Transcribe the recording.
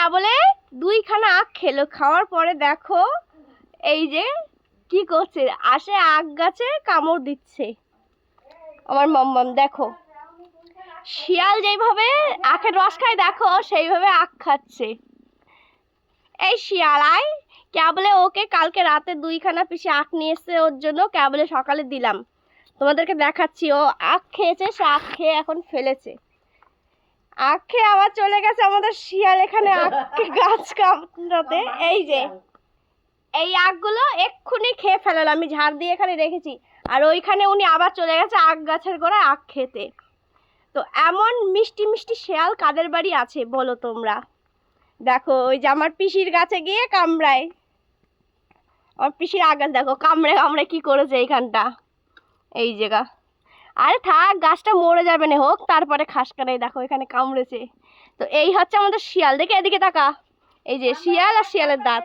কেবলে দুইখানা আখ খেলো, খাওয়ার পরে দেখো এই যে কি করছে, আসে আখ গাছে কামড় দিচ্ছে আমার মাম্মাম। দেখো শিয়াল যেইভাবে আখের রস খায় দেখো সেইভাবে আখ খাচ্ছে। এই শিয়াল আয়, কেবলে ওকে কালকে রাতে দুইখানা পিসি আখ নিয়ে এসছে ওর জন্য, কেবলে সকালে দিলাম, তোমাদেরকে দেখাচ্ছি। ও আখ খেয়েছে, সে আখ খেয়ে এখন ফেলেছে, আখ খেয়ে আবার চলে গেছে আমাদের শিয়াল এখানে আখ গাছ কামড়াতে। এই যে এই আখগুলো এক্ষুনি খেয়ে ফেলালো, আমি ঝাড় দিয়ে এখানে রেখেছি, আর ওইখানে উনি আবার চলে গেছে আখ গাছের গোড়ায় আখ খেতে। তো এমন মিষ্টি মিষ্টি শিয়াল কাদের বাড়ি আছে বলো তোমরা? দেখো ওই যে আমার পিসির গাছে গিয়ে কামড়ায়, আমার পিসির আগ গাছ দেখো কামড়ে কামড়ে কি করেছে এইখানটা, এই জায়গা। আরে থাক, গাছটা মরে যাবে না, হোক তারপরে খাস কাটাই। দেখো এখানে কামড়েছে। তো এই হচ্ছে আমাদের শিয়াল, দেখে এদিকে তাকা, এই যে শিয়াল আর শিয়ালের দাঁত।